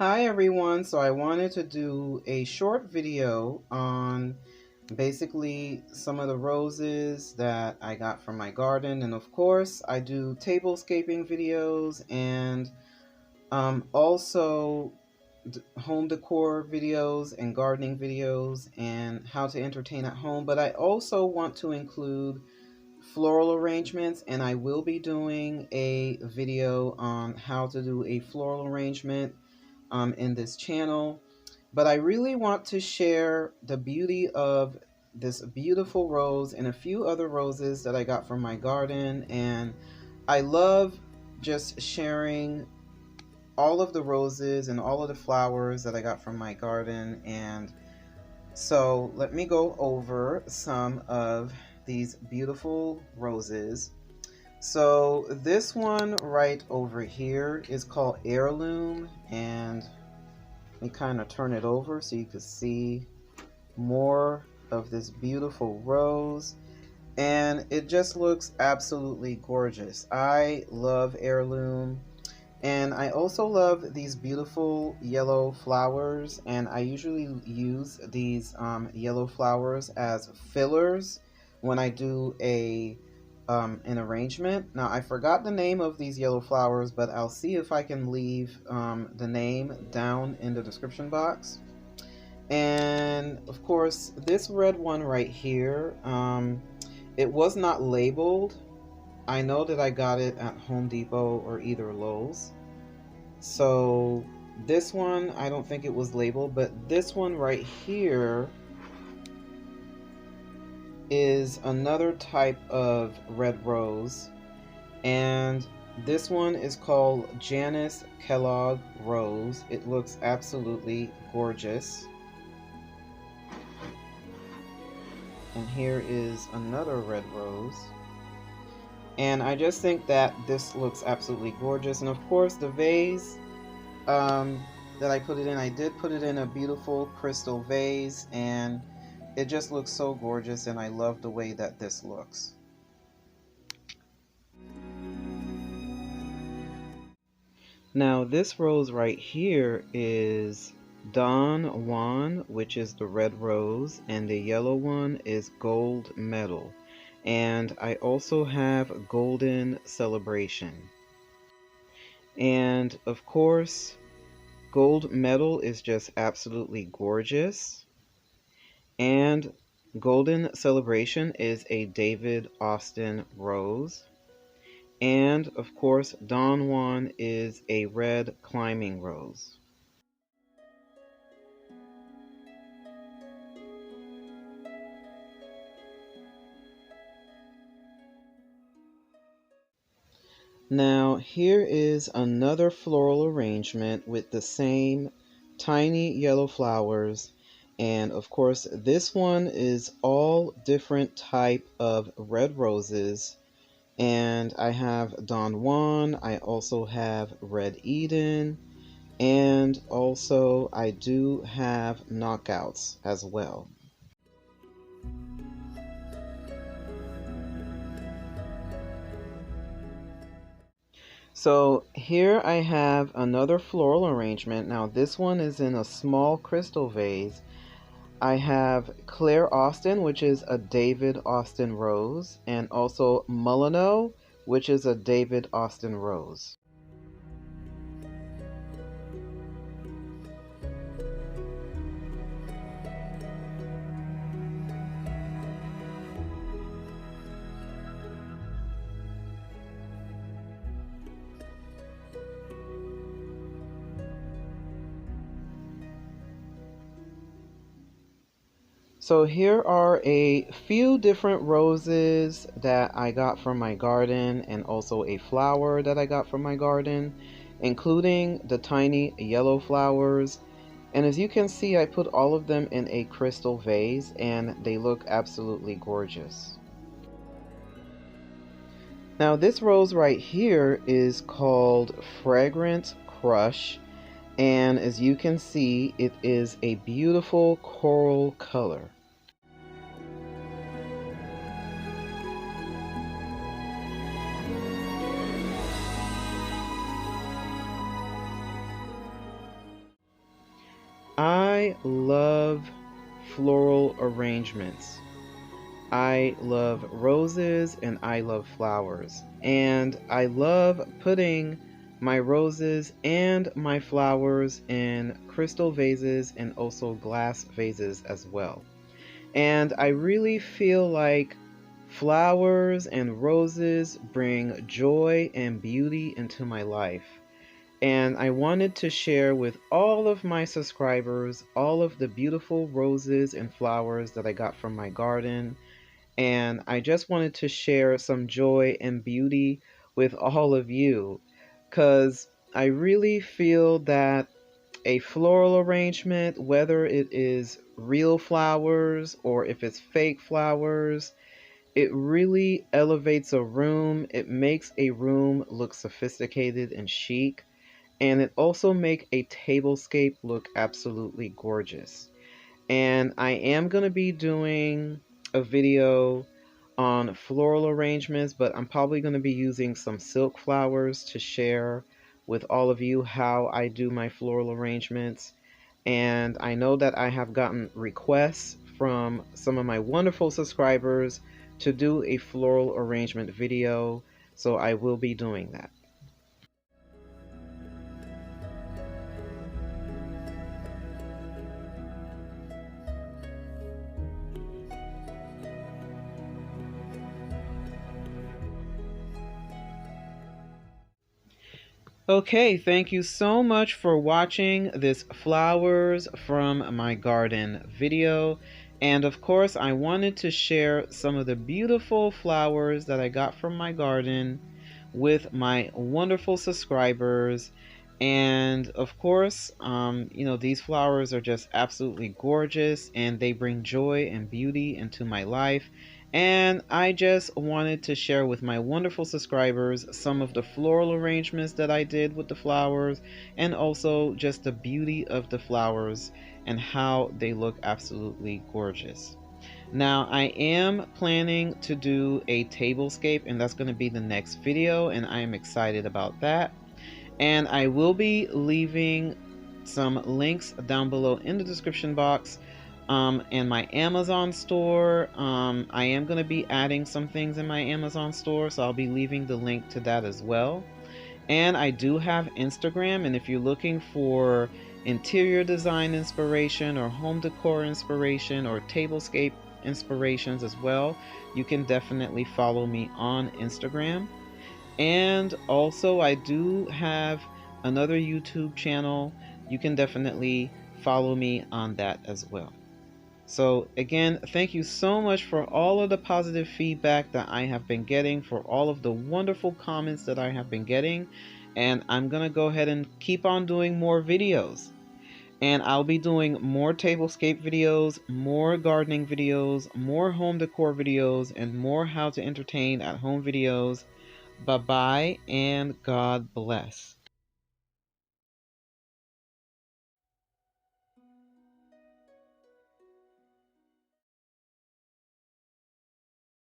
Hi everyone, so I wanted to do a short video on basically some of the roses that I got from my garden, and of course I do tablescaping videos and also home decor videos and gardening videos and how to entertain at home, but I also want to include floral arrangements, and I will be doing a video on how to do a floral arrangement in this channel. But I really want to share the beauty of this beautiful rose and a few other roses that I got from my garden. And I love just sharing all of the roses and all of the flowers that I got from my garden. And so let me go over some of these beautiful roses. So this one right over here is called Heirloom, and let me kind of turn it over so you can see more of this beautiful rose, and it just looks absolutely gorgeous. I love Heirloom, and I also love these beautiful yellow flowers, and I usually use these yellow flowers as fillers when I do an arrangement. Now I forgot the name of these yellow flowers, but I'll see if I can leave the name down in the description box. And of course this red one right here, it was not labeled. I know that I got it at Home Depot or either Lowe's. So this one, I don't think it was labeled, but this one right here is another type of red rose, and this one is called Janus Kellogg Rose. It looks absolutely gorgeous. And here is another red rose. And I just think that this looks absolutely gorgeous. And of course the vase that I put it in, I did put it in a beautiful crystal vase, and it just looks so gorgeous, and I love the way that this looks. Now this rose right here is Don Juan, which is the red rose, and the yellow one is Gold Medal. And I also have Golden Celebration. And of course, Gold Medal is just absolutely gorgeous. And Golden Celebration is a David Austin rose. And of course, Don Juan is a red climbing rose. Now here is another floral arrangement with the same tiny yellow flowers, and of course this one is all different type of red roses, and I have Don Juan, I also have Red Eden, and also I do have knockouts as well. So here I have another floral arrangement. Now this one is in a small crystal vase. I have Claire Austin, which is a David Austin rose, and also Mulino, which is a David Austin rose. So here are a few different roses that I got from my garden, and also a flower that I got from my garden, including the tiny yellow flowers. And as you can see, I put all of them in a crystal vase, and they look absolutely gorgeous. Now this rose right here is called Fragrant Crush, and as you can see, it is a beautiful coral color. I love floral arrangements. I love roses and I love flowers. And I love putting my roses and my flowers in crystal vases and also glass vases as well. And I really feel like flowers and roses bring joy and beauty into my life. And I wanted to share with all of my subscribers all of the beautiful roses and flowers that I got from my garden. And I just wanted to share some joy and beauty with all of you because I really feel that a floral arrangement, whether it is real flowers or if it's fake flowers, it really elevates a room. It makes a room look sophisticated and chic, and it also makes a tablescape look absolutely gorgeous. And I am going to be doing a video on floral arrangements, but I'm probably going to be using some silk flowers to share with all of you how I do my floral arrangements. And I know that I have gotten requests from some of my wonderful subscribers to do a floral arrangement video, so I will be doing that. Okay, thank you so much for watching this flowers from my garden video. And of course, I wanted to share some of the beautiful flowers that I got from my garden with my wonderful subscribers. And of course, these flowers are just absolutely gorgeous and they bring joy and beauty into my life. And I just wanted to share with my wonderful subscribers some of the floral arrangements that I did with the flowers and also just the beauty of the flowers and how they look absolutely gorgeous. Now, I am planning to do a tablescape, and that's going to be the next video, and I am excited about that. And I will be leaving some links down below in the description box and my Amazon store. I am going to be adding some things in my Amazon store, so I'll be leaving the link to that as well. And I do have Instagram, and if you're looking for interior design inspiration or home decor inspiration or tablescape inspirations as well, you can definitely follow me on Instagram. And also I do have another YouTube channel. You can definitely follow me on that as well. So again, thank you so much for all of the positive feedback that I have been getting, for all of the wonderful comments that I have been getting. And I'm going to go ahead and keep on doing more videos. And I'll be doing more tablescape videos, more gardening videos, more home decor videos, and more how to entertain at home videos. Bye-bye and God bless.